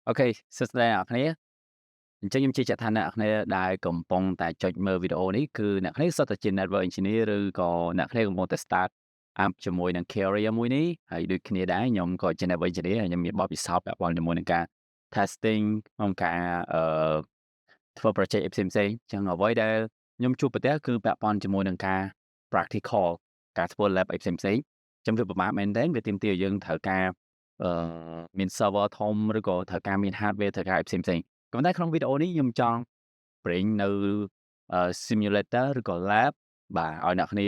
OK សួស្តីអ្នកនរគ្នាអញ្ចឹងខ្ញុំជឿជាក់ថាអ្នកនរគ្នាដែលកំពុងតែចុចមើលវីដេអូនេះគឺអ្នកនរគ្នាសុទ្ធតែជា Network Engineer ឬក៏អ្នកនរគ្នាកំពុងតែ start up ជាមួយនឹង career មួយនេះហើយដូចគ្នាដែរខ្ញុំក៏ជា Network Engineer ហើយខ្ញុំមានបទពិសោធន៍ពាក់ព័ន្ធជាមួយនឹងការ testing ក្នុងការធ្វើ project អីផ្សេងៗអញ្ចឹងអ្វីដែលខ្ញុំជួបប្រទះគឺពាក់ព័ន្ធជាមួយនឹងការ practical ការធ្វើ lab អីផ្សេងៗខ្ញុំធ្វើពិបាកមែនទែនវាទាមទារឲ្យយើងត្រូវការអឺមាន server ធំឬក៏ត្រូវការមាន hardware ត្រូវការអីផ្សេងៗក៏ប៉ុន្តែក្នុងវីដេអូនេះខ្ញុំចង់ bring នៅsimulator ឬក៏ lab បាទឲ្យអ្នកគ្នា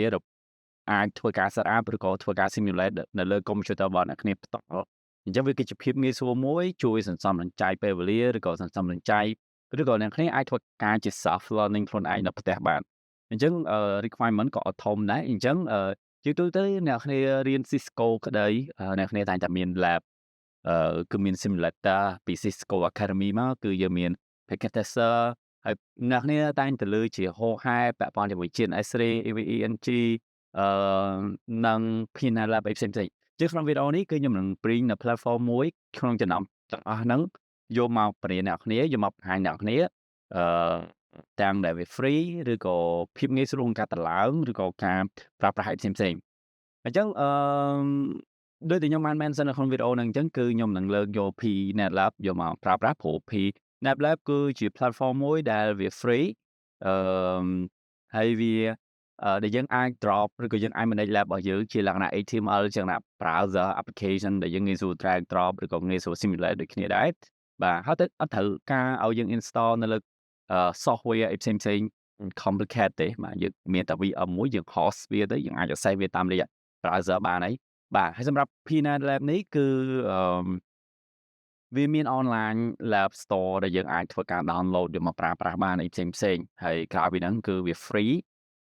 អាចធ្វើការ set up ឬក៏ធ្វើការ simulate នៅលើ computer របស់អ្នកគ្នាផ្ទាល់អញ្ចឹងវាគឺជាភាពងាយស្រួលមួយជួយសន្សំសំចៃពេលវេលាឬក៏សន្សំសំចៃឬក៏អ្នកគ្នាអាចធ្វើការជា self learning ខ្លួនឯងនៅផ្ទះបានអញ្ចឹងrequirement ក៏អត់ធំដែរអញ្ចឹងជាទូទៅអ្នកគ្នារៀន Cisco ក្តីអ្នកគ្នាតែងតែមាន lab គឺមាន simulator ពី Cisco Academy មកគឺយើងមាន packet tester ហើយអ្នកគ្នាតែងតែលើជាហោហែពាក់ព័ន្ធជាមួយ GNS-Ray EVE-NG អឺនិង Peanut Lab អីផ្សេងៗជាក្នុងវីដេអូនេះគឺខ្ញុំនឹង bring នៅ platform មួយក្នុងចំណោមទាំងអស់ហ្នឹងយកមកបរិញ្ញាអ្នកគ្នាយកមកបង្ហាញអ្នកគ្នាអឺទាំងដែលវា free ឬក៏ភាពងាយស្រួលក្នុងការតម្លើងឬក៏ការប្រើប្រាស់អីផ្សេងៗអញ្ចឹងដូចដែលខ្ញុំបាន mention នៅក្នុងវីដេអូហ្នឹងអញ្ចឹងគឺខ្ញុំនឹងលើកយក PNetLab យកមកប្រើប្រាស់ព្រោះ PNetLab គឺជា platform មួយដែលវា free អឺហើយវាដែលយើងអាច drop ឬក៏យើងអាច manage lab របស់យើងជាលក្ខណៈ HTML ជាលក្ខណៈ browser application ដែលយើងងាយស្រួល drag drop ឬក៏ងាយស្រួល simulate ដូចគ្នាដែរបាទហើយទៅអត់ត្រូវការឲ្យយើង install នៅលើsoftware អីផ្សេងៗ complicate ទេបាទយើងមានតែ VM មួយយើង host វាទៅយើងអាច access វាតាមរយៈ browser បានហើយបាទហើយសម្រាប់ Peanut Lab នេះគឺវាមាន online lab store ដែលយើងអាចធ្វើការ download យកមកប្រើប្រាស់បានអីផ្សេងៗហើយក្រៅពីហ្នឹងគឺវា free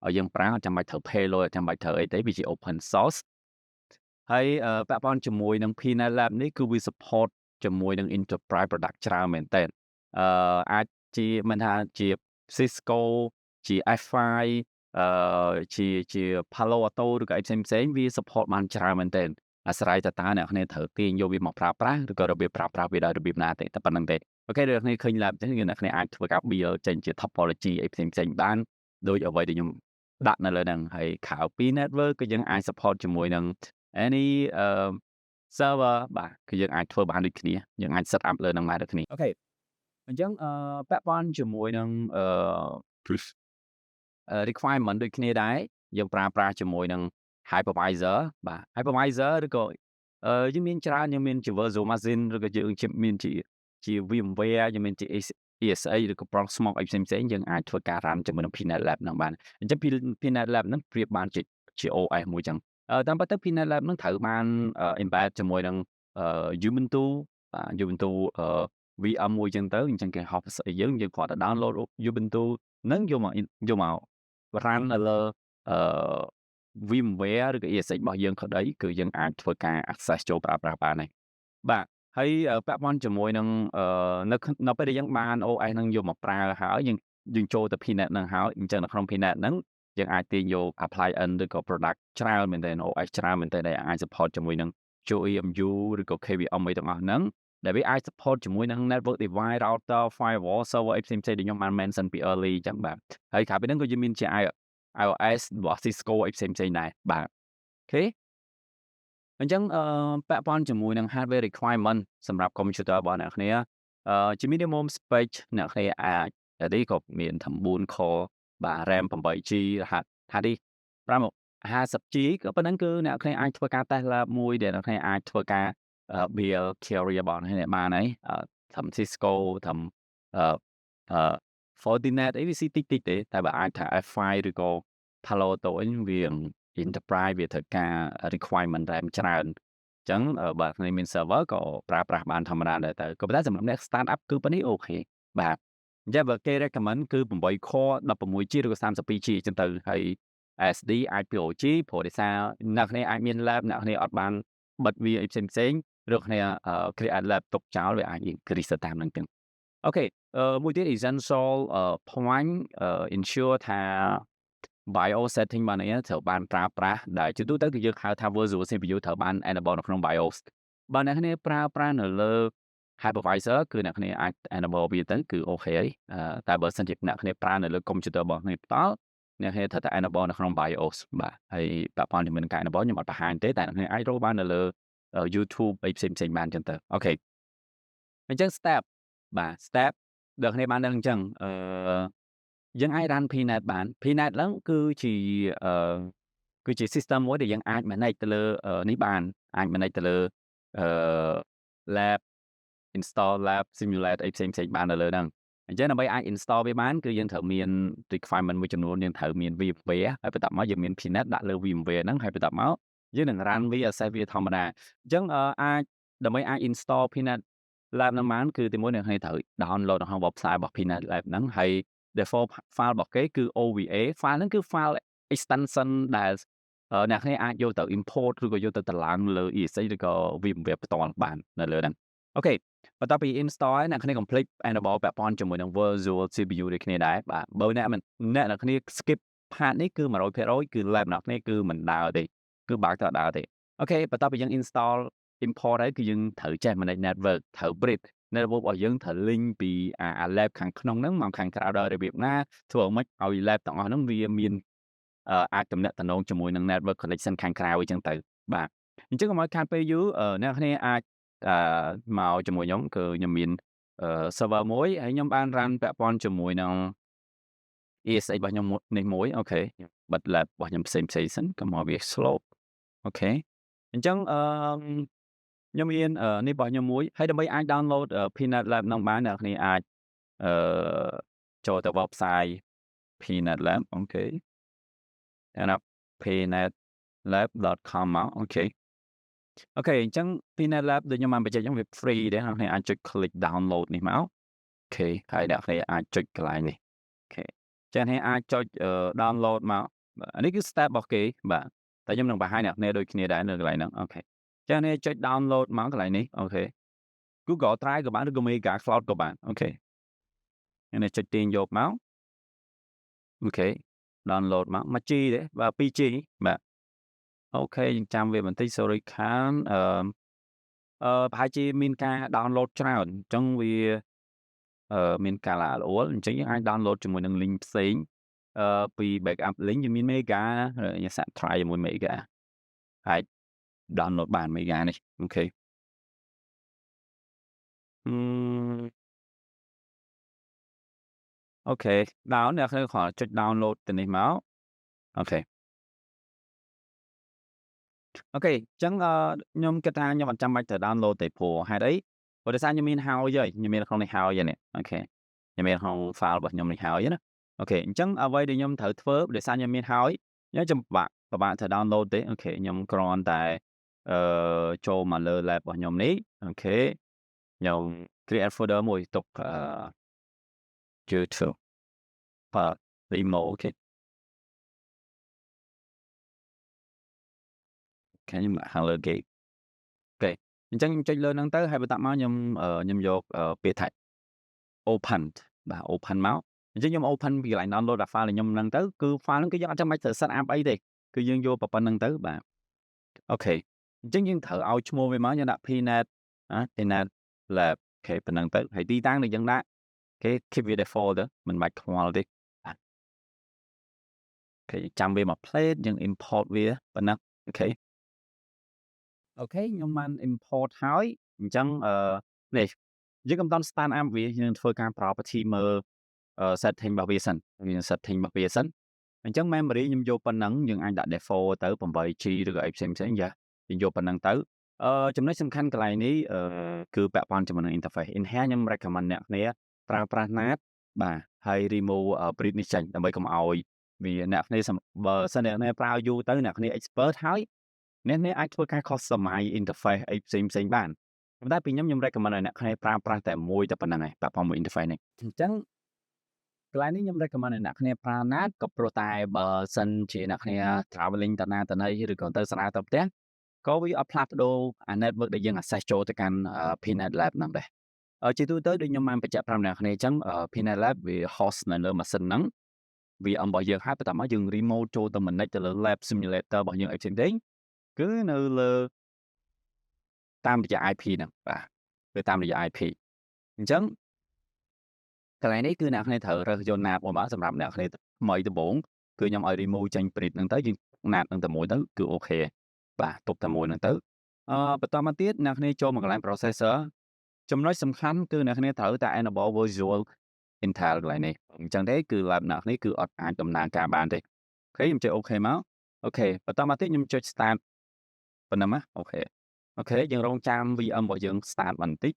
ឲ្យយើងប្រើអត់ចាំបាច់ត្រូវ pay លុយអត់ចាំបាច់ត្រូវអីទេវាជា open source ហើយពាក់ព័ន្ធជាមួយនឹង Peanut Lab នេះគឺវា support ជាមួយនឹង enterprise product ច្រើនមែនទែនអាចជាមិនថាជា Cisco ជា F5 ជា Palo Alto ឬក៏អីផ្សេងៗវា support បានច្រើនមែនទែនអាស្រ័យទៅតើអ្នកគ្នាត្រូវទាញយកវាមកប្រើប្រាស់ឬក៏របៀបប្រើប្រាស់វាដោយរបៀបណាទេតែប៉ុណ្្នឹងទេអូខេដូចអ្នកគ្នាឃើញ lab អញ្ចឹងគឺអ្នកគ្នាអាចធ្វើការ build ចេញជា topology អីផ្សេងៗបានដោយអ្វីដែលខ្ញុំដាក់នៅលើហ្នឹងហើយក្រៅពី network ក៏យើងអាច support ជាមួយនឹង any server បាទគឺយើងអាចធ្វើបានដូចគ្នាយើងអាច set up លើហ្នឹងបានដូចគ្នាអូខេអញ្ចឹងពាក់ព័ន្ធជាមួយនឹងrequirement ដូចគ្នាដែរយើងប្រើប្រាស់ជាមួយនឹង hypervisor បាទ hypervisor ឬក៏យើងមានច្រើនយើងមានជា virtual machine ឬក៏យើងមានជា VMware យើងមានជា ESA ឬក៏ Proxmox អីផ្សេងៗយើងអាចធ្វើការ run ជាមួយនឹង Peanut Lab ហ្នឹងបានអញ្ចឹង Peanut Lab ហ្នឹងប្រៀបបានជា OS មួយចឹងតាមពិតទៅ Peanut Lab ហ្នឹងត្រូវបានembed ជាមួយនឹងUbuntu បាទ Ubuntu VM មួយចឹងទៅអញ្ចឹងគេហៅស្អីយើងគ្រាន់តែ download Ubuntu ហ្នឹងយកមក run នៅលើអឺ VMware ឬក៏ ESX របស់យើងក៏ដីគឺយើងអាចធ្វើការ access ចូលប្រើប្រាស់បានហើយបាទហើយពាក់ព័ន្ធជាមួយនឹងនៅពេលដែលយើងបាន OS ហ្នឹងយកមកប្រើហើយយើងចូលទៅ Peanut ហ្នឹងហើយអញ្ចឹងនៅក្នុង Peanut ហ្នឹងយើងអាចទាញយក appliance ឬក៏ product ច្រើនមែនទែន OS ច្រើនមែនទែនដែលអាច support ជាមួយនឹង QEMU ឬក៏ KVM អីទាំងអស់ហ្នឹងដែលវាអាច support ជាមួយនឹង network device router firewall server អីផ្សេងៗដែលខ្ញុំបាន mention ពី early អញ្ចឹងបាទហើយក្រៅពីហ្នឹងក៏យើងមានជា iOS របស់ Cisco អីផ្សេងៗដែរបាទអូខេអញ្ចឹងពាក់ព័ន្ធជាមួយនឹង hardware requirement សម្រាប់ computer របស់អ្នកគ្នាជា minimum spec អ្នកគ្នាអាចនេះក៏មាន9 core បាទ RAM 8GB hard disk RAM 50GB ក៏ប៉ុណ្ណឹងគឺអ្នកគ្នាអាចធ្វើការ test lab មួយដែលអ្នកគ្នាអាចធ្វើការ build carrier របស់អ្នកគ្នាបានហើយធ្វើ Cisco ធ្វើFortinet អីវាស៊ីតិចទេតែបើអាចថា F5 ឬក៏ Palo Alto វិញវា enterprise វាត្រូវការ requirement RAM ច្រើនអញ្ចឹងបើគ្នាមាន server ក៏ប្រើប្រាស់បានធម្មតាដែរទៅក៏ប៉ុន្តែសម្រាប់អ្នក start up គឺប៉ុណ្នេះអូខេបាទអញ្ចឹងបើគេ recommend គឺ8 core 16GB ឬក៏ 32GB អញ្ចឹងទៅហើយ SSD អាច 2GB ព្រោះដោយសារអ្នកគ្នាអាចមាន lab អ្នកគ្នាអត់បានបិទវាអីផ្សេងៗឬគ្នា create lab ទុកចោលវាអាច increase ទៅតាមហ្នឹងចឹងអូខេមួយទៀត essential point ensure ថា BIOS setting របស់អ្នកត្រូវបានប្រើប្រាស់ដែលជាទូទៅគឺយើងហៅថា virtual CPU ត្រូវបាន enable នៅក្នុង BIOS បើអ្នកគ្នាប្រើប្រាស់នៅលើ hypervisor គឺអ្នកគ្នាអាច enable វាទៅគឺអូខេហើយតែបើសិនជាអ្នកគ្នាប្រើនៅលើ computer របស់គ្នាផ្ទាល់អ្នកគ្នាត្រូវតែ enable នៅក្នុង BIOS បាទហើយពាក់ព័ន្ធជាមួយនឹងការ enable ខ្ញុំអត់បង្ហាញទេតែអ្នកគ្នាអាចរកបាននៅលើ YouTube អីផ្សេងៗបានអញ្ចឹងទៅអូខេអញ្ចឹង step បាទ step ដែលគ្នាបានដឹងអញ្ចឹងយើងអាច run pnet បាន pnet ហ្នឹងគឺជា system មួយដែលយើងអាច manage ទៅលើនេះបានអាច manage ទៅលើlab install lab simulate អីផ្សេងៗបាននៅលើហ្នឹងអញ្ចឹងដើម្បីអាច install វាបានគឺយើងត្រូវមាន requirement មួយចំនួនយើងត្រូវមាន VMware ហើយបន្ទាប់មកយើងមាន pnet ដាក់លើ VMware ហ្នឹងហើយបន្ទាប់មកយើងនឹង run វា access វាធម្មតាអញ្ចឹងអាចដើម្បីអាច install pnet lab ហ្នឹងបានគឺទីមួយអ្នកត្រូវ download នៅក្នុង website របស់ pnet lab ហ្នឹងហើយ default file របស់គេគឺ OVA file ហ្នឹងគឺ file extension ដែលអ្នកគ្នាអាចយកទៅ import ឬក៏យកទៅតម្លើងលើ ESX ឬក៏ VMware ផ្ទាល់បាននៅលើហ្នឹងអូខេបន្ទាប់ពី install ហើយអ្នកគ្នា complete enable ពាក់ព័ន្ធជាមួយនឹង virtual CPU ដូចគ្នាដែរបាទបើអ្នកគ្នា skip part នេះគឺ 100% គឺ lab អ្នកគ្នាគឺមិនដើរទេគឺបើកទៅអត់ដើរទេអូខេបន្ទាប់ពីយើង install import ហើយគឺយើងត្រូវចេះ manage network ត្រូវ bridge network របស់យើងត្រូវ link ពីអា lab ខាងក្នុងហ្នឹងមកខាងក្រៅដល់របៀបណាធ្វើឲ្យឲ្យ lab ទាំងអស់ហ្នឹងវាមានអាចទំនាក់ទំនងជាមួយនឹង network connection ខាងក្រៅអញ្ចឹងទៅបាទអញ្ចឹងកុំឲ្យខាតពេលយូរអ្នកគ្នាអាចមកជាមួយខ្ញុំគឺខ្ញុំមានserver មួយហើយខ្ញុំបាន run ពាក់ព័ន្ធជាមួយនឹង ESX របស់ខ្ញុំនេះមួយអូខេបិទ lab របស់ខ្ញុំផ្សេងសិនកុំឲ្យវា slow អូខេអញ្ចឹងខ្ញុំមាននេះរបស់ខ្ញុំមួយហើយដើម្បីអាច download pnet lab ហ្នឹងបានអ្នកគ្នាអាចចូលទៅ website pnet lab អូខេណា pnetlab.com មកអូខេអញ្ចឹង pnet lab ដូចខ្ញុំបានបញ្ជាក់អញ្ចឹងវា free ដែរអ្នកគ្នាអាចចុច click download នេះមកអូខេហើយអ្នកគ្នាអាចចុចកន្លែងនេះអូខេចឹងអ្នកអាចចុច download មកអានេះគឺ step របស់គេបាទតែខ្ញុំនឹងបង្ហាញអ្នកគ្នាដូចគ្នាដែរនៅកន្លែងហ្នឹងអូខេចឹងអ្នកចុច download មកកន្លែងនេះអូខេ Google Drive ក៏បានឬក៏ Mega Cloud ក៏បានអូខេអ្នកចុចទាញយកមកអូខេ download មក 1G ទេបាទ 2G បាទអូខេយើងចាំវាបន្តិច sorry ខានប្រហែលជាមានការ download ច្រើនអញ្ចឹងវាមានការល្អល្អអញ្ចឹងយើងអាច download ជាមួយនឹង link ផ្សេងពី backup link យើងមាន Mega យើងសាក try ជាមួយ Mega អាច download បាន Mega នេះអូខេអូខេdown អ្នកគ្រាន់ចុច download ទៅនេះមកអូខេអញ្ចឹងខ្ញុំគិតថាខ្ញុំអត់ចាំបាច់ត្រូវ download ទេព្រោះហេតុអីព្រោះដោយសារខ្ញុំមានហើយខ្ញុំមានក្នុងនេះហើយនេះអូខេខ្ញុំមានក្នុង file របស់ខ្ញុំនេះហើយណាអូខេអញ្ចឹងអ្វីដែលខ្ញុំត្រូវធ្វើដោយសារខ្ញុំមានហើយខ្ញុំពិបាកត្រូវ download ទេអូខេខ្ញុំគ្រាន់តែចូលមកលើ lab របស់ខ្ញុំនេះអូខេខ្ញុំ create folder មួយទុកYouTube បាទ demo អូខេខ្ញុំដាក់ Hello Game អូខេអញ្ចឹងខ្ញុំចុចលើហ្នឹងទៅហើយបន្ទាប់មកខ្ញុំយកពាក្យថា open បាទ open មកអញ្ចឹងខ្ញុំ open ពីកន្លែង download file របស់ខ្ញុំហ្នឹងទៅគឺ file ហ្នឹងគឺយើងអត់ចាំបាច់ត្រូវ set up អីទេគឺយើងយកប៉ុណ្្នឹងទៅបាទអូខេអញ្ចឹងយើងត្រូវឲ្យឈ្មោះវាមកយើងដាក់ pnet pnet lab អូខេប៉ុណ្្នឹងទៅហើយទីតាំងដែលយើងដាក់គេ keep វា default ទៅមិនបាច់ខ្វល់ទេបាទអូខេចាំវាមក plate យើង import វាប៉ុណ្ណឹងអូខេខ្ញុំបាន import ហើយអញ្ចឹងនេះយើងកំដរ stand up វាយើងធ្វើការ property មើលsetting របស់វាសិនយើង setting របស់វាសិនអញ្ចឹង memory ខ្ញុំយកប៉ុណ្ណឹងយើងអាចដាក់ default ទៅ 8G ឬក៏អីផ្សេងយ៉ាយើងយកប៉ុណ្ណឹងទៅចំណុចសំខាន់កន្លែងនេះគឺពាក់ព័ន្ធជាមួយនឹង interface in here ខ្ញុំ recommend អ្នកគ្នាប្រើប្រាស់ NAT បាទហើយ remove bridge នេះចេញដើម្បីកុំឲ្យវាអ្នកគ្នាបើសិនអ្នកគ្នាប្រើយូរទៅអ្នកគ្នា expert ហើយអ្នកអាចធ្វើការ customize interface អីផ្សេងបានប៉ុន្តែពីខ្ញុំ recommend ឲ្យអ្នកគ្នាប្រើប្រាស់តែមួយតែប៉ុណ្្នឹងឯងពាក់ព័ន្ធមួយ interface នេះអញ្ចឹងកន្លែងនេះខ្ញុំ recommend ឲ្យអ្នកគ្នាប្រើ NAT ក៏ព្រោះតែបើសិនជាអ្នកគ្នា traveling ទៅណាទៅណីឬក៏ទៅស្រាទៅផ្ទះក៏វាអត់ផ្លាស់ប្ដូរអា network ដែលយើង access ចូលទៅកាន់ pnet lab ហ្នឹងដែរជាទូទៅដូចខ្ញុំបានបញ្ជាក់ប្រាប់អ្នកគ្នាអញ្ចឹង pnet lab វា host នៅលើ machine ហ្នឹងវារបស់យើងហើយបន្ទាប់មកយើង remote ចូលទៅ manage ទៅលើ lab simulator របស់យើងអីផ្សេងគឺនៅលើតាមរយៈ IP ហ្នឹងបាទគឺតាមរយៈ IP អញ្ចឹងកន្លែងនេះគឺអ្នកនរត្រូវរើសយក NAT មកសម្រាប់អ្នកនរថ្មីដំបូងគឺខ្ញុំឲ្យ remove ចេញ print ហ្នឹងទៅយើង NAT ហ្នឹងតែមួយទៅគឺអូខេបាទទុកតែមួយហ្នឹងទៅបន្តមកទៀតអ្នកនរចូលមកកន្លែង processor ចំណុចសំខាន់គឺអ្នកនរត្រូវតែ enable visual Intel កន្លែងនេះអញ្ចឹងទេគឺ lab អ្នកនេះគឺអត់អាចដំណើរការបានទេអូខេខ្ញុំចុចអូខេមកអូខេបន្តមកទៀតខ្ញុំចុច start ប៉ុណ្ណឹងណាអូខេយើងរងចាំ VM របស់យើង start បន្តិច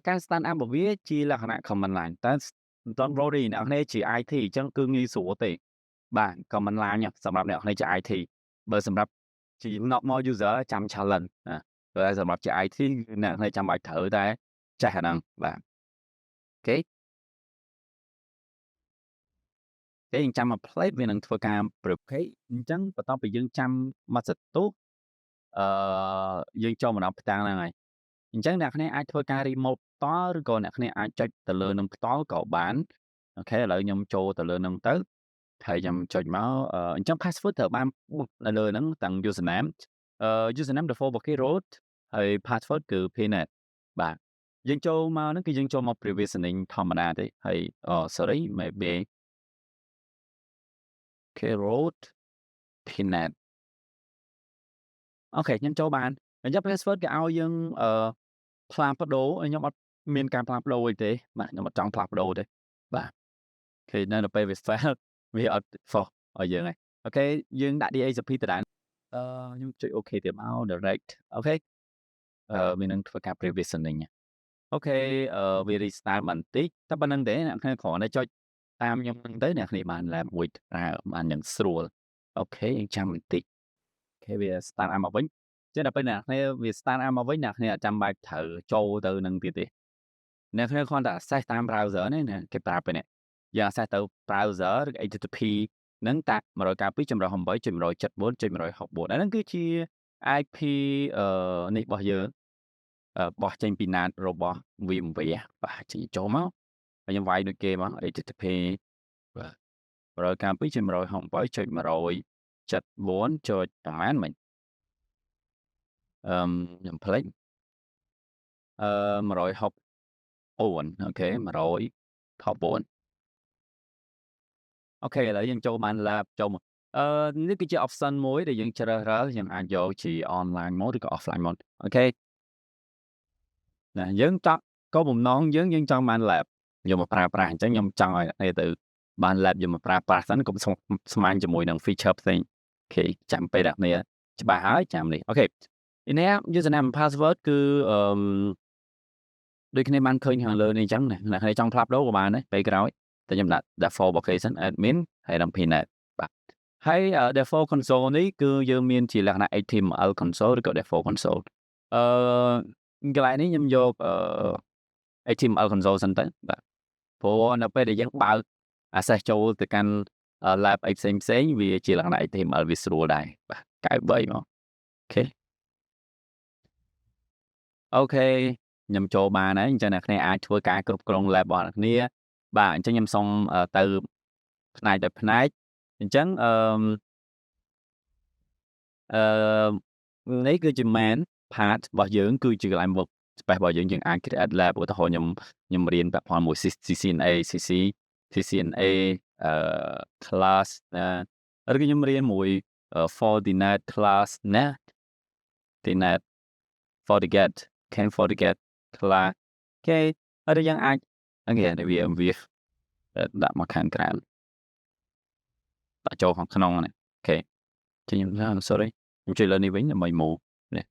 ការ stand up របស់វាជាលក្ខណៈ command line តែ don't worry អ្នកនរជា IT អញ្ចឹងគឺងាយស្រួលទេបាទ command line សម្រាប់អ្នកនរជា IT បើសម្រាប់ជា normal user ចាំ challenge ណាតែសម្រាប់ជា IT គឺអ្នកនរចាំបាច់ត្រូវតែចេះអាហ្នឹងបាទអូខេយើងចាំមក plate វានឹងធ្វើការ prepare អញ្ចឹងបន្ទាប់ពីយើងចាំមកសន្ទុះយើងចូលមកដល់ផ្ទាំងហ្នឹងហើយអញ្ចឹងអ្នកគ្នាអាចធ្វើការ remote ផ្ទាល់ឬក៏អ្នកគ្នាអាចចុចទៅលើនឹងផ្ទាល់ក៏បានអូខេឥឡូវខ្ញុំចូលទៅលើនឹងទៅហើយខ្ញុំចុចមកអញ្ចឹង password ត្រូវបានបុកនៅលើហ្នឹងទាំង username username default របស់គេ root ហើយ password គឺ pnet បាទយើងចូលមកហ្នឹងគឺយើងចូលមក provisioning ធម្មតាទេហើយsorry maybe root pnet អូខេខ្ញុំចូលបានអញ្ចឹង password គេឲ្យយើងផ្លាស់ប្ដូរខ្ញុំអត់មានការផ្លាស់ប្ដូរអីទេបាទខ្ញុំអត់ចង់ផ្លាស់ប្ដូរទេបាទឃើញនៅពេលវា fail វាអត់ force ឲ្យយើងហើយអូខេយើងដាក់ DHCP ទៅដែរខ្ញុំចុចអូខេទៀតមក direct អូខេវានឹងធ្វើការ provisioning អូខេវា restart បន្តិចតែប៉ុណ្្នឹងទេអ្នកគ្រាន់តែចុចតាមខ្ញុំហ្នឹងទៅអ្នកគ្នាបាន lab មួយបានយ៉ាងស្រួលអូខេយើងចាំបន្តិចអូខេវា start up មកវិញចឹងដល់ពេលអ្នកគ្នាវា start up មកវិញអ្នកគ្នាអត់ចាំបាច់ត្រូវចូលទៅនឹងទៀតទេអ្នកគ្នាគ្រាន់តែ access តាម browser នេះគេប្រាប់ពេលនេះយើង access ទៅ browser ឬ HTTP ហ្នឹងតាក់ 192.174.164 អាហ្នឹងគឺជា IP នេះរបស់យើងបោះចេញពី NAT របស់ VMware បាទចេញចូលមកហើយខ្ញុំវាយដូចគេមក HTTP បាទ192.168.174.ប្រហែលមិញខ្ញុំភ្លេច164អូខេ164អូខេឥឡូវយើងចូលបាន lab ចូលមកនេះគឺជា option មួយដែលយើងជ្រើសរើសយើងអាចយកជា online mode ឬក៏ offline mode អូខេណាយើងចង់គោលបំណងយើងចង់បាន lab យកមកប្រើប្រាស់អញ្ចឹងខ្ញុំចង់ឲ្យអ្នកទៅបាន lab យកមកប្រើប្រាស់សិនកុំស្មានជាមួយនឹង feature ផ្សេងអូខេចាំពេលអ្នកគ្នាច្បាស់ហើយចាំនេះអូខេនេះ username and password គឺដូចគ្នាបានឃើញខាងលើនេះអញ្ចឹងណាអ្នកគ្នាចង់ផ្លាស់ប្ដូរក៏បានដែរពេលក្រោយតែខ្ញុំដាក់ default របស់គេសិន admin ហើយដល់ pnet បាទហើយ default console នេះគឺយើងមានជាលក្ខណៈ HTML console ឬក៏ default console កន្លែងនេះខ្ញុំយក HTML console សិនទៅបាទព្រោះនៅពេលដែលយើងបើក access ចូលទៅកាន់ lab អីផ្សេងវាជាលក្ខណៈ HTML វាស្រួលដែរបាទ93មកអូខេអូខេខ្ញុំចូលបានហើយអញ្ចឹងអ្នកគ្នាអាចធ្វើការគ្រប់គ្រង lab របស់អ្នកគ្នាបាទអញ្ចឹងខ្ញុំសូមទៅផ្នែកដោយផ្នែកអញ្ចឹងនេះគឺជា main part របស់យើងគឺជាកន្លែង work space របស់យើងអាច create lab ឧទាហរណ៍ខ្ញុំរៀនពាក់ព័ន្ធមួយ CCNA class ឬក៏ខ្ញុំរៀនមួយ Fortinet class ណា Fortinet FortiGate can FortiGate class គេឬយើងអាចវាដាក់មកខាងក្រៅដាក់ចូលខាងក្នុងនេះអូខេចេញខ្ញុំ sorry ខ្ញុំជួយលើនេះវិញដើម្បី move នេះ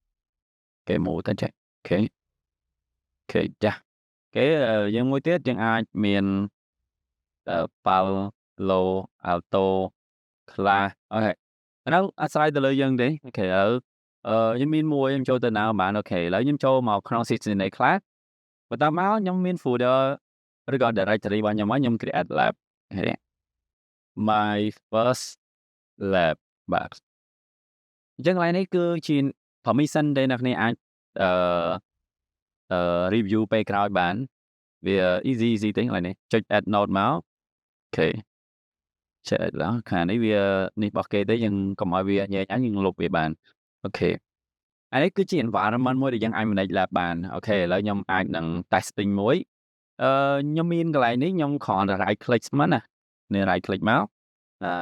គេ move ទៅចេះអូខេចាស់គេយើងមួយទៀតយើងអាចមាន Palo Alto class អូខេអានោះអាស្រ័យទៅលើយើងទេអូខេឥឡូវខ្ញុំមានមួយខ្ញុំចូលទៅណាបានអូខេឥឡូវខ្ញុំចូលមកក្នុង CCNA class បន្តមកខ្ញុំមាន folder ឬក៏ directory របស់ខ្ញុំខ្ញុំ create lab my first lab បាទអញ្ចឹងកន្លែងនេះគឺជា permission ដែលអ្នកនាងអាចreview ពេលក្រោយបានវា easy ទេកន្លែងនេះចុច add note មកអូខេចុច add ឡើងខាងនេះវានេះរបស់គេទេយើងកុំឲ្យវាញ៉ែញយើងលុបវាបានអូខេ អានេះគឺជា environment មួយដែលយើងអាច manage lab បានអូខេឥឡូវខ្ញុំអាចនឹង testing មួយខ្ញុំមានកន្លែងនេះខ្ញុំគ្រាន់តែ right click ស្មិនណានេះ right click មក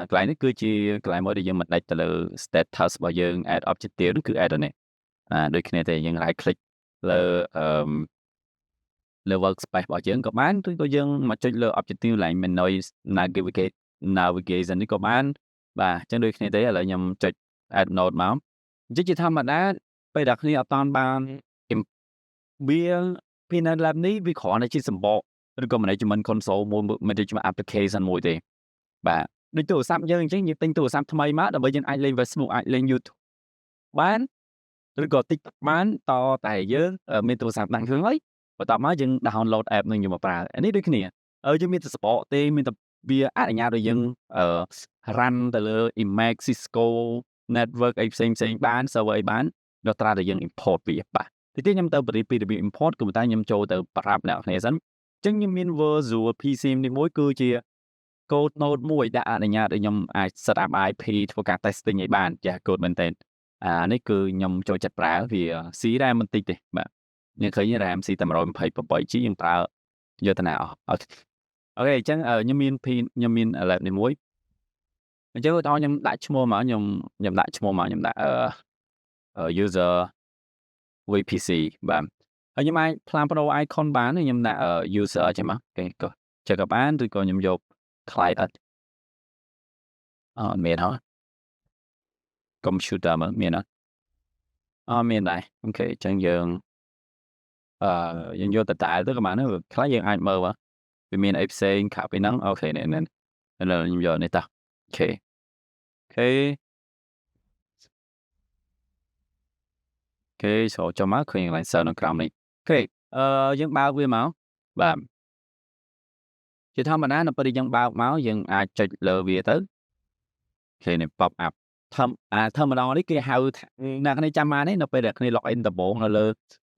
កន្លែងនេះគឺជាកន្លែងមួយដែលយើង manage ទៅលើ status របស់យើង add objective គឺ add នេះដូចគ្នាទេយើង right click លើលើ workspace របស់យើងក៏បានឬក៏យើងមកចុចលើ objective ឡើង menu navigation នេះក៏បានបាទអញ្ចឹងដូចគ្នាទេឥឡូវខ្ញុំចុច add node មកអញ្ចឹងជាធម្មតាពេលដែលគ្នាអត់តាន់បានវា Peanut Lab នេះវាគ្រាន់តែជាសម្បកឬក៏ management console មួយ management application មួយទេបាទដូចទូរស័ព្ទយើងអញ្ចឹងយើងទិញទូរស័ព្ទថ្មីមកដើម្បីយើងអាចលេង Facebook អាចលេង YouTube បានឬក៏ TikTok បានតតែយើងមានទូរស័ព្ទដាក់ខ្លួនហើយបន្ទាប់មកយើង download app នឹងយកមកប្រើអានេះដូចគ្នាយើងមានតែសម្បកទេមានតែវាអនុញ្ញាតឲ្យយើងrun ទៅលើ Emacs Cisco network អីផ្សេងបាន server អីបានដល់ត្រាតែយើង import វាបាទទីទៀតខ្ញុំទៅបរិយាពីរបៀប import គឺតែខ្ញុំចូលទៅប្រាប់អ្នកគ្នាសិនអញ្ចឹងខ្ញុំមាន Visual PC នេះមួយគឺជា code node មួយដែលអនុញ្ញាតឲ្យខ្ញុំអាច set up IP ធ្វើការ testing ឲ្យបានចាស់ code មែនតើនេះគឺខ្ញុំចូលចិត្តប្រើវា C RAM បន្តិចទេបាទយើងឃើញ RAM C តែ 128G យើងប្រើយកទៅណាអស់អូខេអញ្ចឹងខ្ញុំមាន lab នេះមួយអញ្ចឹងឧទាហរណ៍ខ្ញុំដាក់ឈ្មោះមកខ្ញុំដាក់ឈ្មោះមកខ្ញុំដាក់user VPC បាទហើយខ្ញុំអាចផ្លាស់ប្ដូរ icon បានខ្ញុំដាក់ user ចឹងមកគេក៏ចេះក៏បានឬក៏ខ្ញុំយក client មានហ៎ computer មកមានអត់មានដែរអូខេអញ្ចឹងយើងយើងយកតតែទៅក៏បានខ្លះយើងអាចមើលវាមានអីផ្សេងខាងពីហ្នឹងអូខេនេះខ្ញុំយកនេះតោះអូខេចូលចុះមកឃើញកន្លែង search នៅក្រោមនេះអូខេយើងបើកវាមកបាទជាធម្មតានៅពេលដែលយើងបើកមកយើងអាចចុចលើវាទៅអូខេនេះ pop up ធម្មតានេះគេហៅអ្នកគ្នាចាំបានទេនៅពេលដែលគ្នា log in ដំបូងនៅលើ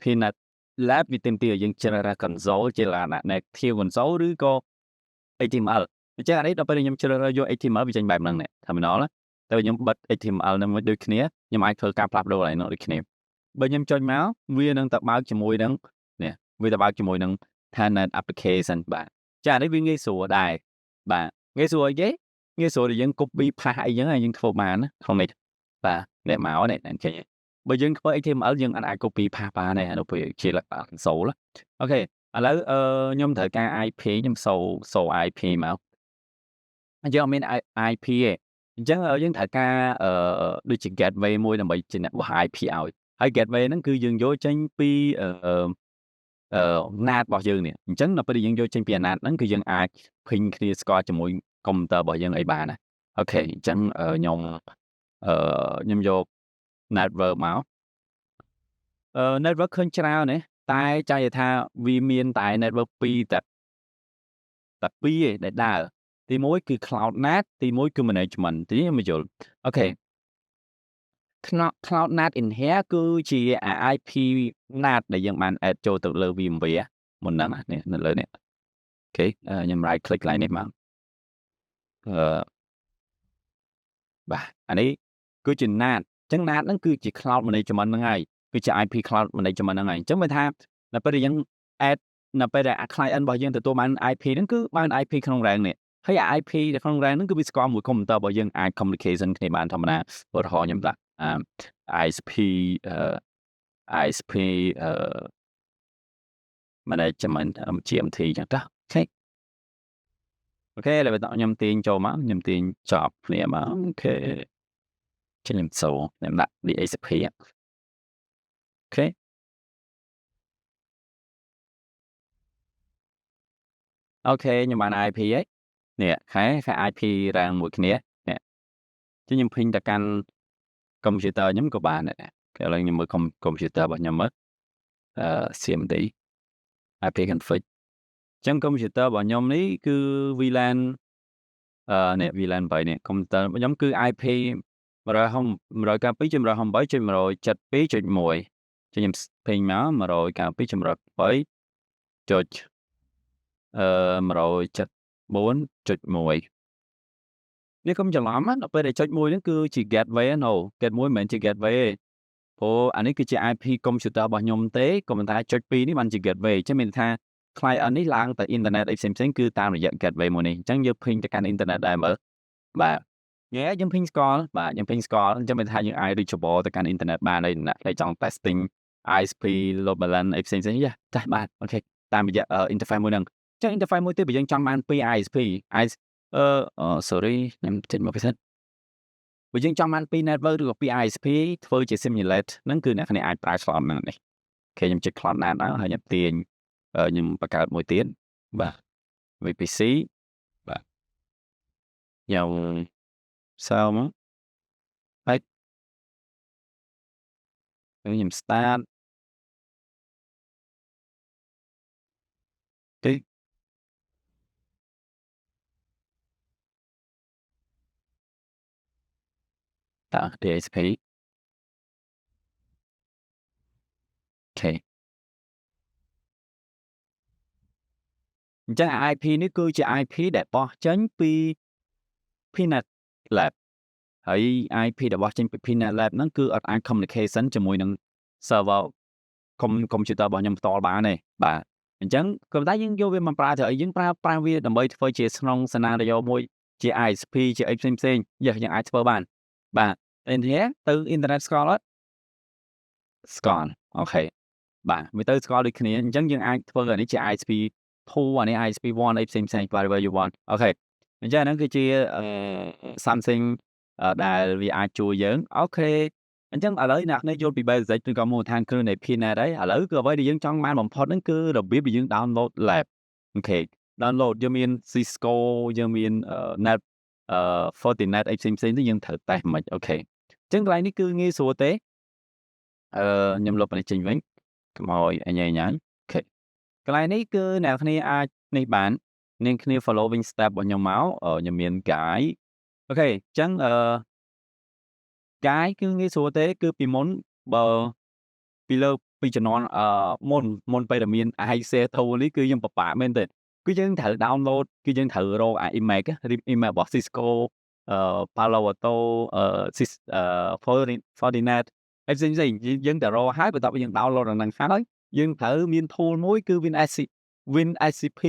Peanut Lab វាទាមទារឲ្យយើងជ្រើសរើស console ជាលក្ខណៈ native console ឬក៏ HTML អញ្ចឹងអានេះដល់ពេលខ្ញុំជ្រើសរើសយក HTML វាចេញបែបហ្នឹង terminal តែខ្ញុំបិទ HTML នឹងមួយដូចគ្នាខ្ញុំអាចធ្វើការផ្លាស់ប្ដូរឡើងដូចគ្នាបើខ្ញុំចុចមកវានឹងទៅបើកជាមួយនឹងនេះវាទៅបើកជាមួយនឹង Peanut application បាទចានេះវាងាយស្រួលដែរបាទងាយស្រួលអីគេងាយស្រួលដែលយើង copy paste អីចឹងយើងធ្វើបានក្នុងនេះបាទនេះមកនេះឃើញបើយើងធ្វើ HTML យើងអាច copy paste បានដែរនៅពេលជាលក្ខណៈ console អូខេឥឡូវខ្ញុំត្រូវការ IP ខ្ញុំសូ IP មកអញ្ចឹងអត់មាន IP ទេអញ្ចឹងយើងត្រូវការដូចជា gateway មួយដើម្បីជាអ្នកបោះ IP ឲ្យហើយ gateway ហ្នឹងគឺយើងយកចេញពីNAT របស់យើងនេះអញ្ចឹងដល់ពេលយើងយកចេញពី NAT ហ្នឹងគឺយើងអាច ping គ្នាស្គាល់ជាមួយ computer របស់យើងអីបានណាអូខេអញ្ចឹងខ្ញុំយក network មកnetwork ឃើញច្រើនទេតែចង់និយាយថាវាមានតែ network 2តែ2ឯងដែលដើរទី1គឺ cloud NAT ទី1គឺ management ទីនេះមកយល់អូខេ cloud NAT in here គឺជា IP NAT ដែលយើងបាន add ចូលទៅលើ VMware មុនហ្នឹងនេះនៅលើនេះអូខេខ្ញុំ right click កន្លែងនេះមកបាទអានេះគឺជា NAT អញ្ចឹង NAT ហ្នឹងគឺជា cloud management ហ្នឹងហើយគឺជា IP cloud management ហ្នឹងហើយអញ្ចឹងមិនថានៅពេលដែលយើង add នៅពេលដែល client របស់យើងទទួលបាន IP ហ្នឹងគឺបាន IP ក្នុង rank នេះហើយ IP នៅក្នុង rank ហ្នឹងគឺវាស្គាល់មួយ computer របស់យើងអាច communication គ្នាបានធម្មតាឧទាហរណ៍ខ្ញុំដាក់ISP management GMT ចឹងទៅអូខេឥឡូវខ្ញុំទាញចូលមកខ្ញុំទាញចប់គ្នាមកអូខេខ្ញុំខ្ញុំដាក់ DHCP អូខេអូខេខ្ញុំបាន IP ហើយនេះខែ IP រាងមួយគ្នានេះខ្ញុំ ping ទៅកាន់ computer ខ្ញុំក៏បានដែរឥឡូវខ្ញុំមើល computer របស់ខ្ញុំមើលCMD IP config អញ្ចឹង computer របស់ខ្ញុំនេះគឺ VLAN នេះ VLAN 8នេះ computer របស់ខ្ញុំគឺ IP 192.168.172.1 ខ្ញុំ ping មក 192.168.174.1នេះកុំច្រឡំដល់ពេលដែលចុច1ហ្នឹងគឺជា gateway no gateway មិនមែនជា gateway ទេ ព្រោះអានេះគឺជា IP កុំព្យូទ័ររបស់ខ្ញុំទេក៏ប៉ុន្តែចុច2នេះបានជា gateway អញ្ចឹងមានន័យថា client នេះឡើងទៅអ៊ីនធឺណិតអីផ្សេងៗគឺតាមរយៈ gateway មួយនេះអញ្ចឹងយើង ping ទៅកាន់អ៊ីនធឺណិតដែរមើលបាទយើង ping ស្គាល់បាទយើង ping ស្គាល់អញ្ចឹងមានន័យថាយើងអាច reachable ទៅកាន់អ៊ីនធឺណិតបានហើយអ្នកដែលចង់ testing ISP load balance អីផ្សេងៗចាស់បាទអូខេតាមរយៈ interface មួយហ្នឹងអញ្ចឹង interface មួយទៀតបើយើងចង់បានពី ISP sorry ខ្ញុំចេញមកពិសេសបើយើងចង់បានពី network ឬក៏ពី ISP ធ្វើជា simulate ហ្នឹងគឺអ្នកគ្នាអាចប្រើ slot NAT នេះអូខេខ្ញុំចុច slot NAT ហើយខ្ញុំទាញខ្ញុំបង្កើតមួយទៀតបាទ VPC បាទខ្ញុំសើមកហើយខ្ញុំ start ទីតា DSP អូខេអញ្ចឹង IP នេះគឺជា IP ដែលបោះចេញពី Peanut Lab ហើយ IP ដែលបោះចេញពី Peanut Lab ហ្នឹងគឺអត់អាច communication ជាមួយនឹង server កុំព្យូទ័ររបស់ខ្ញុំផ្ទាល់បានទេបាទអញ្ចឹងក៏ប៉ុន្តែយើងយកវាមកប្រើទៅអីយើងប្រើវាដើម្បីធ្វើជាក្នុង scenario មួយជា ISP ជាអីផ្សេងៗយើងអាចធ្វើបានបាទតែនេះទៅអ៊ីនធឺណិតស្គាល់អត់ស្គាល់អូខេបាទវាទៅស្គាល់ដូចគ្នាអញ្ចឹងយើងអាចធ្វើអានេះជា ISP 2អានេះ ISP 1អីផ្សេងៗ whatever you want អូខេអញ្ចឹងអាហ្នឹងគឺជាsomething ដែលវាអាចជួយយើងអូខេអញ្ចឹងឥឡូវអ្នកនេះយល់ពី basic ឬក៏មូលដ្ឋានគ្រឹះនៃ Pnet ហើយឥឡូវគឺអ្វីដែលយើងចង់បានបំផុតហ្នឹងគឺរបៀបដែលយើង download lab អូខេ download យើងមាន Cisco យើងមាន net Fortinet អីផ្សេងៗទៅយើងត្រូវតេស្តមិនអូខេអញ្ចឹងកន្លែងនេះគឺងាយស្រួលទេខ្ញុំលុបនេះចេញវិញកុំឲ្យអញអូខេកន្លែងនេះគឺអ្នកគ្នាអាចនេះបាននាងគ្នា following step របស់ខ្ញុំមកខ្ញុំមាន guide អូខេអញ្ចឹងguide គឺងាយស្រួលទេគឺពីមុនបើពីលើពីជំនាន់មុនពេលដែលមាន IC tool នេះគឺយើងពិបាកមែនទេគឺយើងត្រូវ download គឺយើងត្រូវរក image របស់ Cisco Palo Alto Fortinet ហើយផ្សេងយើងទៅរកហើយបន្ទាប់ពីយើង download អាហ្នឹងហើយយើងត្រូវមាន tool មួយគឺ WinSCP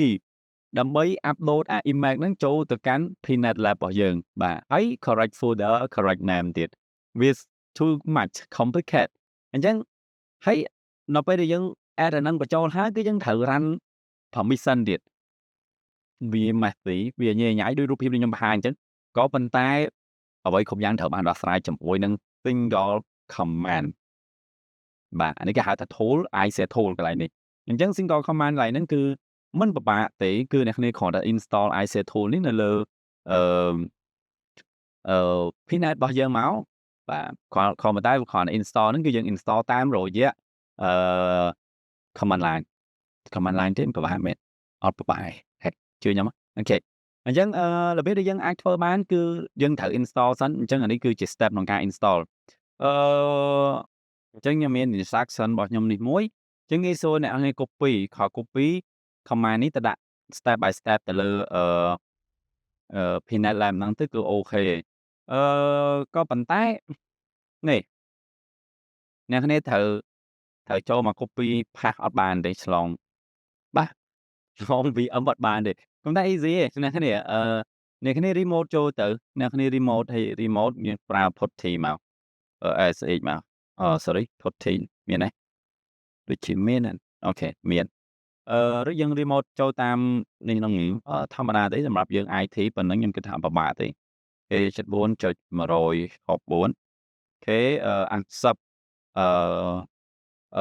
ដើម្បី upload អា image ហ្នឹងចូលទៅកាន់ Pnet Lab របស់យើងបាទហើយ correct folder correct name ទៀត with too much complicated អញ្ចឹងហើយនៅពេលដែលយើង add អាហ្នឹងបញ្ចូលហើយគឺយើងត្រូវ run permission ទៀតវា messy វាញ៉ៃញ៉ៃដោយរូបភាពដែលខ្ញុំបង្ហាញអញ្ចឹងក៏ប៉ុន្តែអ្វីគ្រប់យ៉ាងត្រូវបានដោះស្រាយជាមួយនឹង single command បាទអានេះគេហៅថា tool IC tool កន្លែងនេះអញ្ចឹង single command កន្លែងហ្នឹងគឺមិនពិបាកទេគឺអ្នកគ្នាគ្រាន់តែ install IC tool នេះនៅលើPnet របស់យើងមកបាទគ្រាន់តែគ្រាន់តែ install ហ្នឹងគឺយើង install តាមរយៈcommand line ទេពិបាកមែនអត់ពិបាកហេតុជឿខ្ញុំអូខេអញ្ចឹងរបៀបដែលយើងអាចធ្វើបានគឺយើងត្រូវ install សិនអញ្ចឹងអានេះគឺជា step ក្នុងការ install អញ្ចឹងខ្ញុំមាន instruction របស់ខ្ញុំនេះមួយអញ្ចឹងងាយស្រួលអ្នកនេះ copy command នេះទៅដាក់ step by step ទៅលើPnet Lab ហ្នឹងទៅគឺអូខេក៏ប៉ុន្តែនេះអ្នកគ្នាត្រូវចូលមក copy path អត់បានទេឆ្លងបាទឆ្លង VM អត់បានទេប៉ុន្តែ easy ទេអ្នកគ្នាអ្នកគ្នា remote ចូលទៅអ្នកគ្នា remote ហើយ remote យើងប្រើ putty មក SH មកsorry putty មានទេដូចជាមានអូខេមានឬយើង remote ចូលតាមនេះហ្នឹងធម្មតាទេសម្រាប់យើង IT ប៉ុណ្ណឹងខ្ញុំគិតថាពិបាកទេ A74.164 អូខេaccept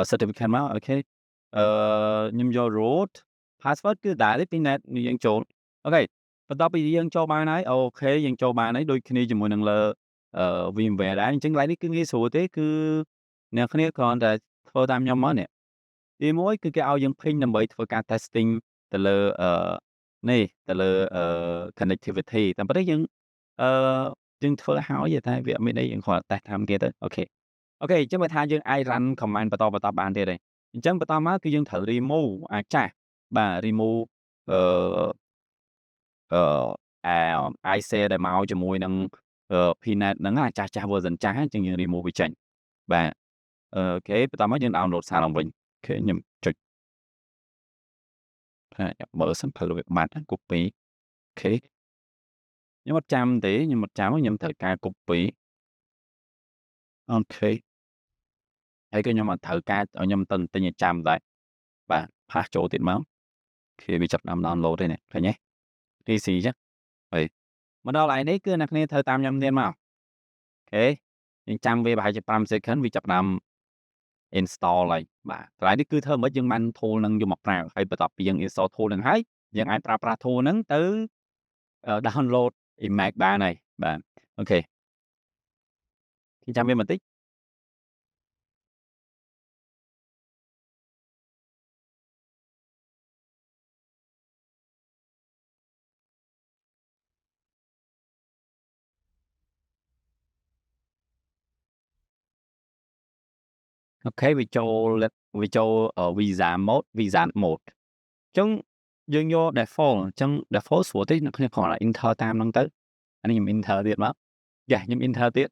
certificate មកអូខេខ្ញុំយក root password គឺដែរទេពី net យើងចូលអូខេបន្ទាប់ពីយើងចូលបានហើយអូខេយើងចូលបានហើយដូចគ្នាជាមួយនឹងលើVMware ដែរអញ្ចឹងកន្លែងនេះគឺងាយស្រួលទេគឺអ្នកគ្នាគ្រាន់តែធ្វើតាមខ្ញុំមកនេះទីមួយគឺគេឲ្យយើង ping ដើម្បីធ្វើការ testing ទៅលើនេះទៅលើconnectivity តែប៉ុន្តែយើងធ្វើហើយតែវាអត់មានអីយើងគ្រាន់តែ test តាមគេទៅអូខេអញ្ចឹងបើថាយើងអាច run command បន្តបានទៀតទេអញ្ចឹងបន្តមកគឺយើងត្រូវ remove អាចចាស់បាទ remove IC ដែលមកជាមួយនឹងPnet ហ្នឹងចាស់ version ចាស់អញ្ចឹងយើង remove វាចេញបាទ អូខេបន្ទាប់មកយើង download សារឡើងវិញអូខេខ្ញុំចុចខ្ញុំមើលសិនផ្លូវវាបាត់ copy អូខេខ្ញុំអត់ចាំទេខ្ញុំអត់ចាំខ្ញុំត្រូវការ copy អូខេហើយក៏ខ្ញុំអត់ត្រូវការឲ្យខ្ញុំទៅទិញឲ្យចាំដែរបាទផាសចូលទៀតមកអូខេវាចាប់ដើម download ទេនេះឃើញទេ easy ចឹងហើយមកដល់កន្លែងនេះគឺអ្នកគ្នាត្រូវតាមខ្ញុំទៀតមកអូខេយើងចាំវាប្រហែលជា5 second វាចាប់ដើម install ហើយបាទកន្លែងនេះគឺធ្វើមិនយើងបាន tool នឹងយកមកប្រើហើយបន្ទាប់ពីយើង install tool នឹងហើយយើងអាចប្រើប្រាស់ tool ហ្នឹងទៅdownload image បានហើយបាទអូខេខ្ញុំចាំវាបន្តិចអូខេវាចូលvisa mode អញ្ចឹងយើងយក default អញ្ចឹង default ស្រួលទេអ្នកគ្នាគ្រាន់តែ enter តាមហ្នឹងទៅអានេះខ្ញុំ enter ទៀតមកយ៉ាខ្ញុំ enter ទៀត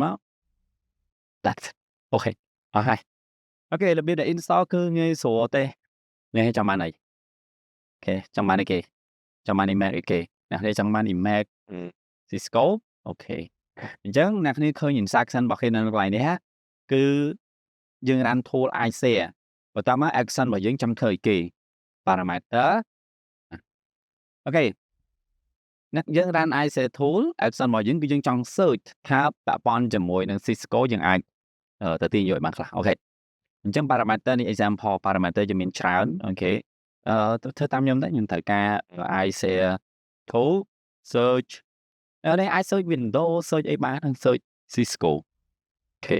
មក that's អូខេអស់ហើយអូខេរបៀបដែល install គឺងាយស្រួលទេនេះចាំបានអីអូខេចាំបានអីគេចាំបាន image អីគេអ្នកគ្នាចង់បាន image Cisco អូខេអញ្ចឹងអ្នកគ្នាឃើញ instruction របស់គេនៅកន្លែងនេះហ่าគឺយើង run tool iShare បន្ទាប់មក action របស់យើងចាំធ្វើអីគេ parameter អូខេអ្នកយើង run iShare tool action របស់យើងគឺយើងចង់ search ថាពាក់ព័ន្ធជាមួយនឹង Cisco យើងអាចទៅទាញយកបានខ្លះអូខេអញ្ចឹង parameter នេះ example parameter យើងមានច្រើនអូខេធ្វើតាមខ្ញុំដែរខ្ញុំត្រូវការ iShare tool search នេះអាច search Windows search អីបាននិង search Cisco អូខេ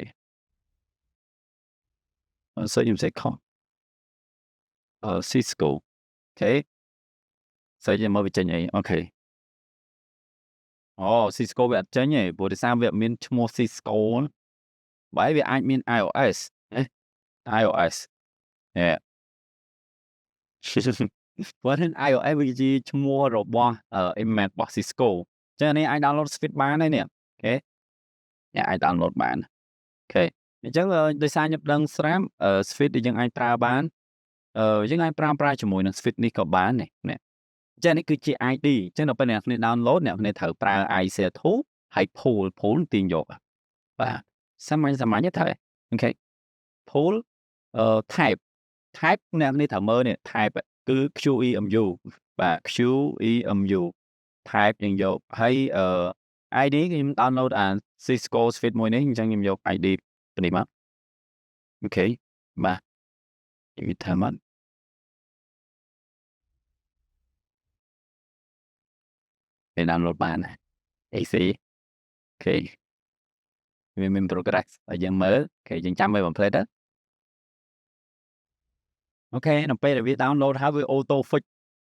search ខ្ញុំ search ខុសCisco អូខេ search មើលវាចេញអីអូខេអូ Cisco វាអត់ចេញទេព្រោះដោយសារវាអត់មានឈ្មោះ Cisco បើវាអាចមាន iOS ណា iOS នេះព្រោះនឹង iOS វាជាឈ្មោះរបស់ image របស់ Cisco អញ្ចឹងនេះអាច download Swift បានហើយនេះអូខេអ្នកអាច download បានអូខេអញ្ចឹងដោយសារខ្ញុំដឹងស្រាប់Swift ដែលយើងអាចប្រើបានយើងអាចប្រើប្រាស់ជាមួយនឹង Swift នេះក៏បាននេះអញ្ចឹងនេះគឺជា ID អញ្ចឹងដល់ពេលអ្នកគ្នា download អ្នកគ្នាត្រូវប្រើ iShare tool ហើយ pull ទាញយកបាទសាមញ្ញទេត្រូវអូខេ pull type អ្នកគ្នាត្រូវមើលនេះ type គឺ QEMU បាទ QEMU type យើងយកហើយID ខ្ញុំ download អា Cisco Swift មួយនេះអញ្ចឹងខ្ញុំយក ID នេះមកអូខេបាទនិយាយថាមកពេល download បាន AC អូខេវាមាន progress ហើយយើងមើលអូខេយើងចាំវា complete ទៅអូខេដល់ពេលដែលវា download ហើយវា auto fix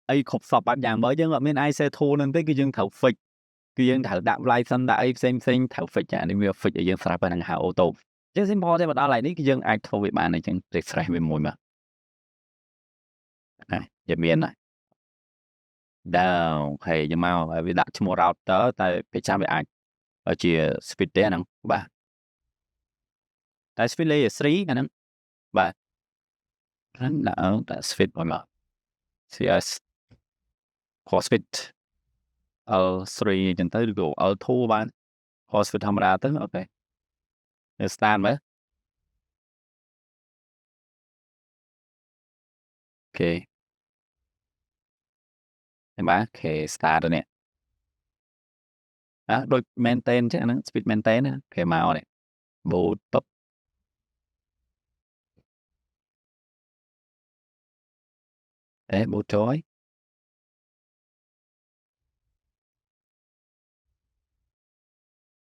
អីគ្រប់សពបែបយ៉ាងបើយើងអត់មាន iShare tool ហ្នឹងទេគឺយើងត្រូវ fix គឺយើងត្រូវដាក់ license ដាក់អីផ្សេងត្រូវ fix អានេះវា fix ឲ្យយើងស្រាប់ហើយនឹងហៅ auto អញ្ចឹង simple ទេមកដល់កន្លែងនេះគឺយើងអាចធ្វើវាបានអញ្ចឹង refresh វាមួយមកណាវាមានហើយអូខេយើងមកហើយវាដាក់ឈ្មោះ router តែពេលចាំវាអាចជា speed ទេអាហ្នឹងបាទតែ speed layer 3អាហ្នឹងបាទហ្នឹងដាក់ speed មួយមក CS CrossFit L3 អញ្ចឹងទៅឬក៏ L2 បាន CrossFit ធម្មតាទៅអូខេ start មើលអូខេឃើញបាទអូខេ start ទៅនេះដូច maintain ចឹងអាហ្នឹង speed maintain ណាអូខេមកនេះ boot តុបboot ចូលហើយ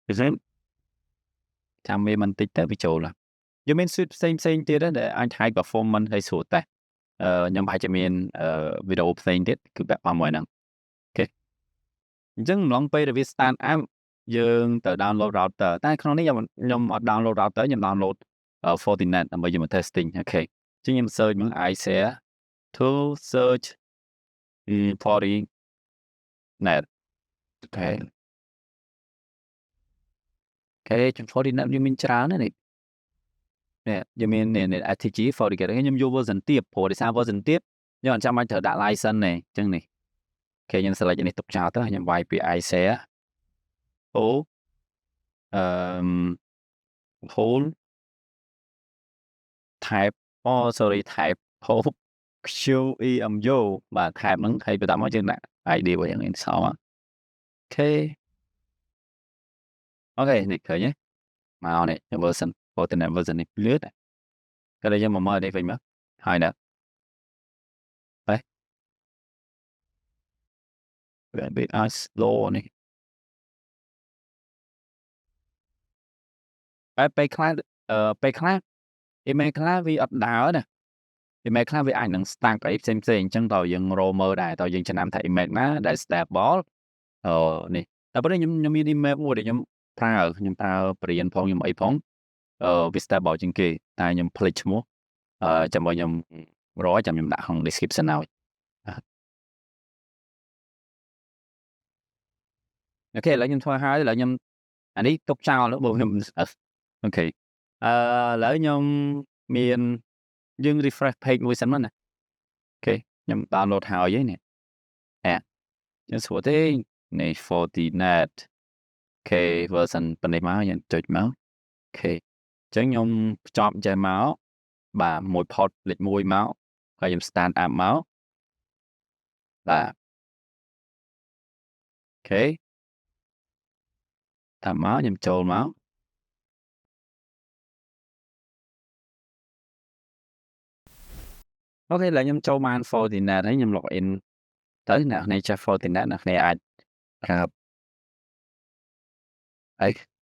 គឺចាំវាបន្តិចទៅវាចូលហើយយើងមាន suite ផ្សេងទៀតដែលអាច high performance ហើយស្រួលតេស្តខ្ញុំប្រហែលជាមានវីដេអូផ្សេងទៀតគឺពាក់ព័ន្ធមួយហ្នឹងអូខេអញ្ចឹងម្លងពេលដែលវា start up យើងទៅ download router តែក្នុងនេះខ្ញុំអត់ download router ខ្ញុំ download Fortinet ដើម្បីយកមក testing អូខេអញ្ចឹងខ្ញុំ search មក iShare tool search Fortinet អូខេ គេចំពោះ Fortinet វាមានច្រើនណាស់នេះវាមាន ATG FortiGate ខ្ញុំយក version ទាបព្រោះដោយសារ version ទាបខ្ញុំអត់ចាំបាច់ត្រូវដាក់ license ទេអញ្ចឹងនេះគេខ្ញុំ select នេះទុកចោលទៅខ្ញុំវាយពី iShare អូ whole type sorry type whole QEMU បាទ type ហ្នឹងហើយបើដាក់មកយើងដាក់ ID របស់យើង install អូខេនេះឃើញទេមកនេះ version Fortinet version នេះលឿនក៏เลยយើងមកមើលនេះវិញមកហើយណាវាបិទឲ្យ slow នេះពេលខ្លះemail ខ្លះវាអត់ដើរណាemail ខ្លះវាអាចនឹង stack អីផ្សេងៗអញ្ចឹងតើយើងរកមើលដែរតើយើងចំណាំថា email ណាដែល stable នេះតែប៉ុន្តែខ្ញុំមាន email មួយដែលខ្ញុំប្រើបរិញ្ញាផងខ្ញុំអីផងវា stable ជាងគេតែខ្ញុំភ្លេចឈ្មោះចាំមកខ្ញុំរកចាំខ្ញុំដាក់ក្នុង description ឲ្យអូខេឥឡូវខ្ញុំធ្វើហើយឥឡូវខ្ញុំអានេះទុកចោលបើខ្ញុំអូខេឥឡូវខ្ញុំមានយើង refresh page មួយសិនមកណាអូខេខ្ញុំ download ហើយហ្នឹងនេះខ្ញុំស្រួលទេនៃ Fortinet អូខេ version ប៉ុណ្ណេះមកខ្ញុំចុចមកអូខេអញ្ចឹងខ្ញុំបញ្ចប់ចេះមកបាទមួយ port លេខ1មកហើយខ្ញុំ stand up មកបាទអូខេតាមមកខ្ញុំចូលមកអូខេឥឡូវខ្ញុំចូលបាន Fortinet ហើយខ្ញុំ log in ទៅអ្នកនេះចេះ Fortinet អ្នកនេះអាចប្រើអី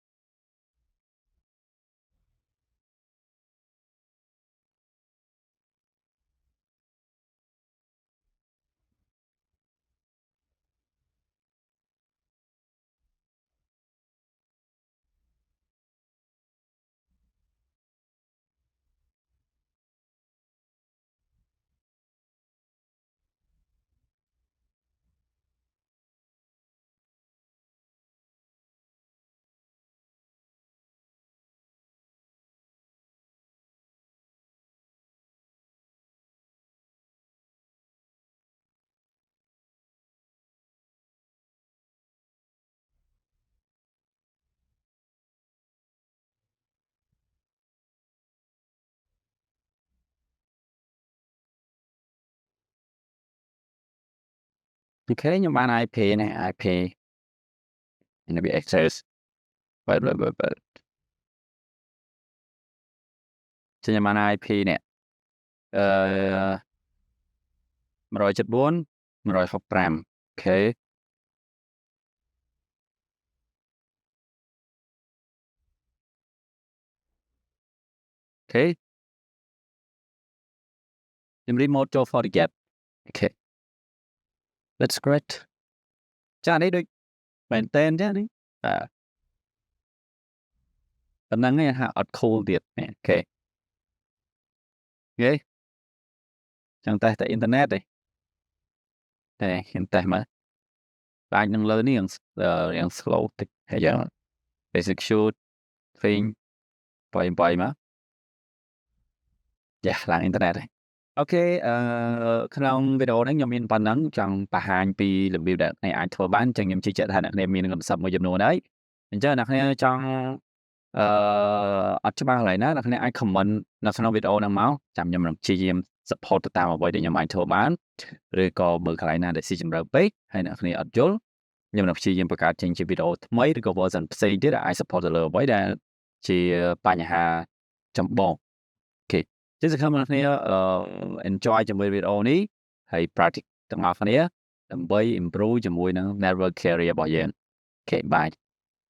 អូខេខ្ញុំបាន IP នេះ IP នេះវា access បើខ្ញុំបាន IP នេះ174 165អូខេខ្ញុំ remote ចូល FortiGate អូខេ that's great ចានេះដូចមែនតែនចានេះប៉ុណ្ណឹងឯងហាក់អត់ cool ទៀតអូខេចឹងតែអ៊ីនធឺណិតទេខ្ញុំតែមើលបាញ់នឹងលើនេះរៀង slow តិចហើយយ៉ាង execute វិញបាយមកយ៉ាឡើងអ៊ីនធឺណិតហើយអូខេក្នុងវីដេអូនេះខ្ញុំមានប៉ុណ្ណឹងចង់បង្ហាញពីរបៀបដែលអ្នកអាចធ្វើបានអញ្ចឹងខ្ញុំជឿជាក់ថាអ្នកមានកំសត់មួយចំនួនហើយអញ្ចឹងអ្នកចង់អត់ច្បាស់កន្លែងណាអ្នកអាច comment នៅក្នុងវីដេអូហ្នឹងមកចាំខ្ញុំនឹងព្យាយាម support ទៅតាមអ្វីដែលខ្ញុំអាចធ្វើបានឬក៏មើលកន្លែងណាដែលស៊ីជម្រៅពេកហើយអ្នកអត់យល់ខ្ញុំនឹងព្យាយាមបង្កើតចេញជាវីដេអូថ្មីឬក៏ version ផ្សេងទៀតដែលអាច support ទៅលើអ្វីដែលជាបញ្ហាចម្បងអូខេចឹងសង្ឃឹមអ្នកenjoy ជាមួយវីដេអូនេះហើយ practice ទាំងអស់គ្នាដើម្បី improve ជាមួយនឹង network carrier របស់យើងអូខេ bye